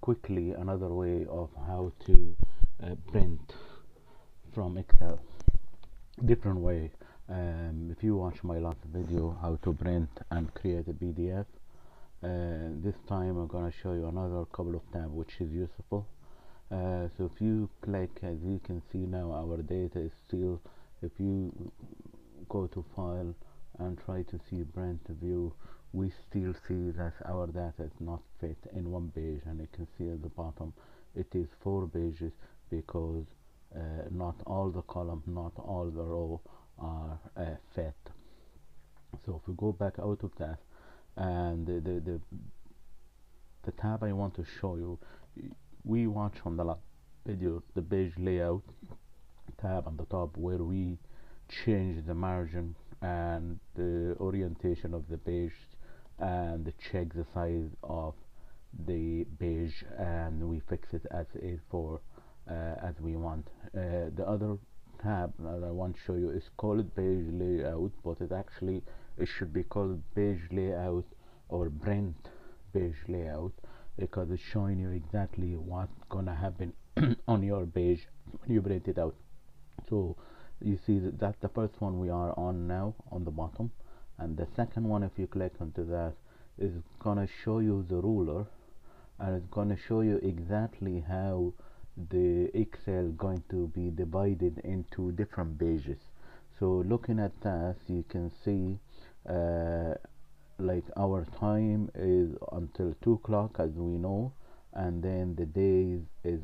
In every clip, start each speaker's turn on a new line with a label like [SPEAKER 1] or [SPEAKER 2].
[SPEAKER 1] quickly another way of how to print from Excel. Different way. If you watch my last video how to print and create a PDF, this time I'm gonna show you another couple of tabs which is useful. So if you click, as you can see now, our data is still, if you go to file and try to see print view, we still see that our data is not fit in one page, and you can see at the bottom it is 4 pages because not all the column, not all the row are fit. So if we go back out of that, and the tab I want to show you, we watch on the last video the page layout tab on the top, where we change the margin and the orientation of the page and check the size of the page, and we fix it as A4 as we want. The other tab that I want to show you is called page layout, but it should be called page layout or print page layout, because it's showing you exactly what's gonna happen on your page when you print it out. So you see that's the first one we are on now on the bottom, and the second one, if you click onto that, is gonna show you the ruler, and it's gonna show you exactly how the Excel is going to be divided into different pages. So looking at that, you can see like our time is until 2 o'clock, as we know, and then the days is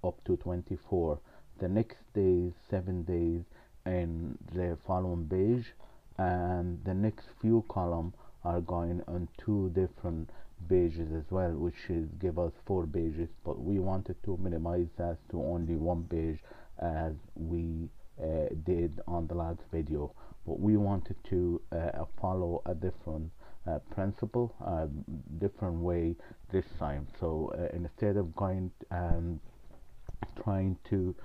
[SPEAKER 1] up to 24. The next day is 7 days in the following page, and the next few columns are going on 2 different pages as well, which is give us 4 pages, but we wanted to minimize that to only 1 page as we did on the last video. But we wanted to follow a different principle, different way this time. So instead of going and trying to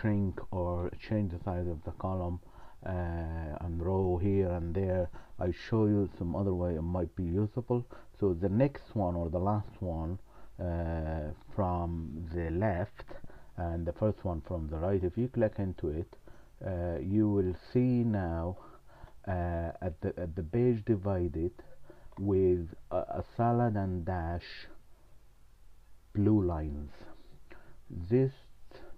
[SPEAKER 1] shrink or change the size of the column and row here and there, I show you some other way it might be usable. So the next one, or the last one, from the left, and the first one from the right, if you click into it, you will see now at the page divided with a salad and dash blue lines. This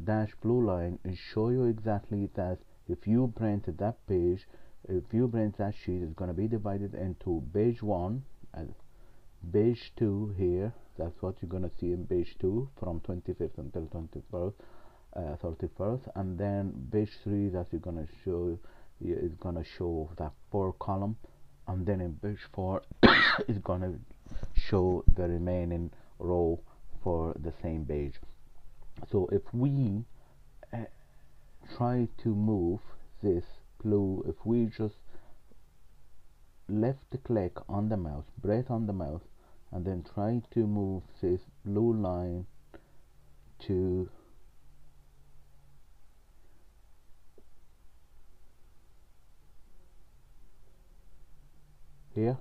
[SPEAKER 1] dash blue line is show you exactly that if you print that page, if you print that sheet, it's going to be divided into page 1 and page 2 here. That's what you're going to see in page 2 from 25th until 21st, 31st, and then page 3 that you're going to show is going to show that 4 column, and then in page 4 is going to show the remaining row for the same page. So if we try to move this blue, if we just left click on the mouse, press on the mouse, and then try to move this blue line to here,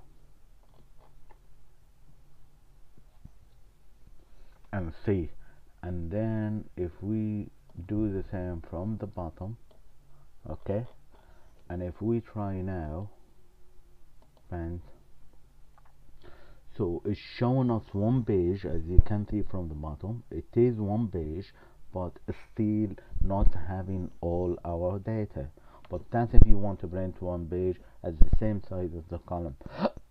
[SPEAKER 1] and see, and then if we do the same from the bottom, okay, and if we try now print, so it's showing us one page, as you can see from the bottom. It is one page, but still not having all our data. But that's if you want to print one page at the same size as the column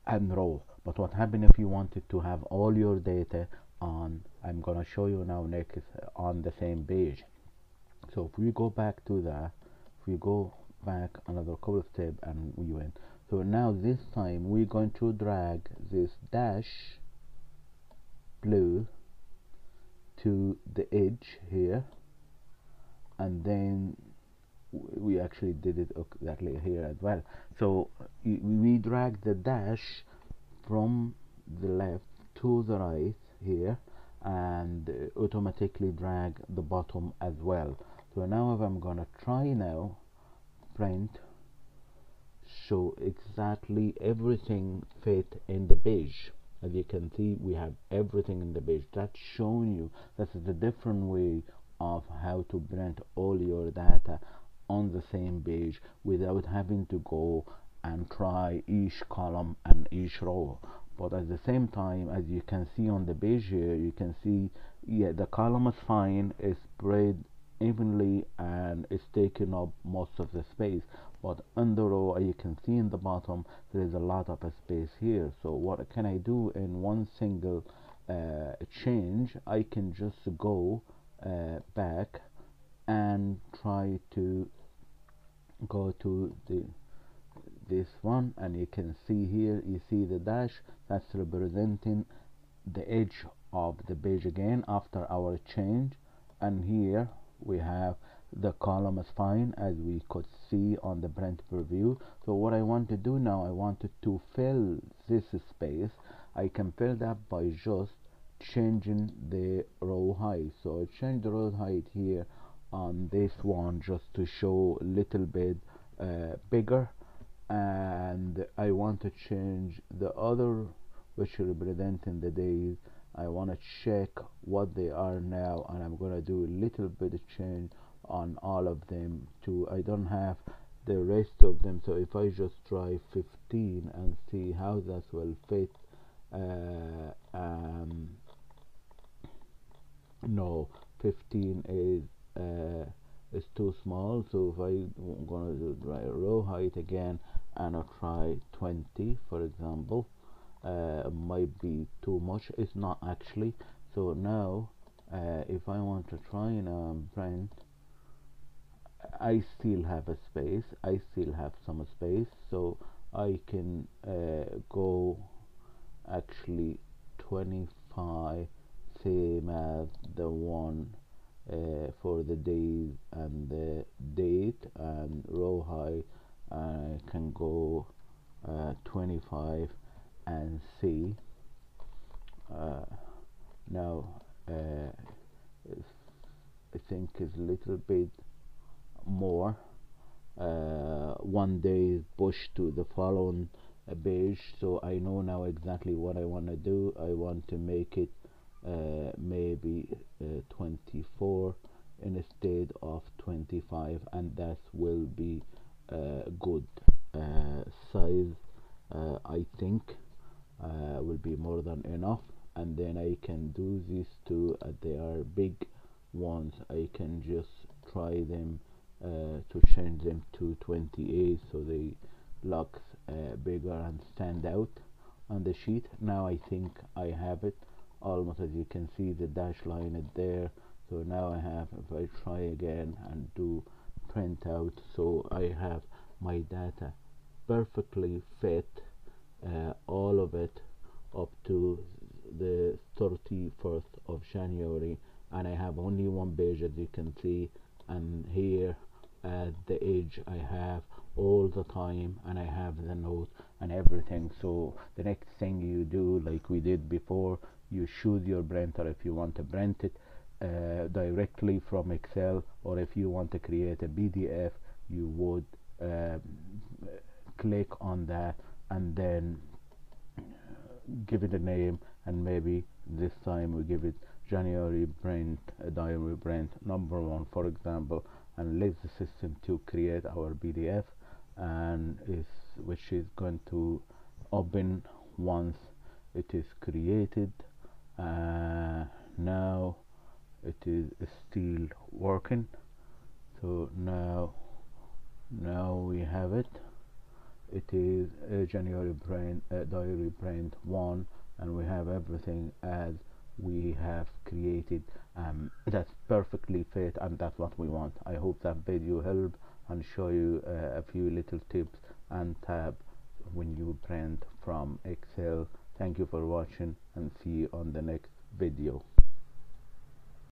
[SPEAKER 1] and row. But what happens if you wanted to have all your data on, I'm gonna show you now next, on the same page. So if we go back to that, if we go back another couple of steps and we went, so now this time we're going to drag this dash blue to the edge here, and then we actually did it exactly here as well. So we drag the dash from the left to the right here, and automatically drag the bottom as well. So now if I'm gonna try now print, so exactly everything fit in the page. As you can see, we have everything in the page. That's showing you this is a different way of how to print all your data on the same page without having to go and try each column and each row. But at the same time, as you can see on the page here, you can see, yeah, the column is fine, it's spread evenly and it's taking up most of the space, but on the row, you can see in the bottom there is a lot of space here. So what can I do in one single change? I can just go back and try to go to this one, and you can see here, you see the dash, that's representing the edge of the page again after our change. And here we have the column is fine, as we could see on the print preview. So what I want to do now, I wanted to fill this space. I can fill that by just changing the row height. So I change the row height here on this one just to show a little bit bigger, and I want to change the other, which representing the days. I want to check what they are now, and I'm gonna do a little bit of change on all of them too. I don't have the rest of them, so if I just try 15 and see how that will fit, no, 15 is too small. So if I'm gonna do try row height again, and I'll try 20 for example, might be too much. It's not actually. So now if I want to try and print, I still have a space, I still have some space, so I can go actually 25, same as the one for the days and the date, and row height I can go 25 and see. Now I think is a little bit more. One day is pushed to the following page, so I know now exactly what I want to do. I want to make it maybe 24 instead of 25, and that will be good size. I think will be more than enough, and then I can do these two. They are big ones. I can just try them to change them to 28, so they look bigger and stand out on the sheet. Now I think I have it almost. As you can see, the dash line is there. So now I have, if I try again and do print out, so I have my data perfectly fit, all of it up to the 31st of January, and I have only one page, as you can see. And here at the edge I have all the time, and I have the note and everything. So the next thing you do, like we did before, you choose your printer if you want to print it directly from Excel, or if you want to create a PDF, you would click on that and then give it a name, and maybe this time we give it January print, diary print number 1 for example, and let the system to create our PDF, and which is going to open once it is created. Now it is still working, so now we have it. It is a January print, diary print 1, and we have everything as we have created. That's perfectly fit, and that's what we want. I hope that video helped and show you a few little tips and tab when you print from Excel. Thank you for watching, and see you on the next video.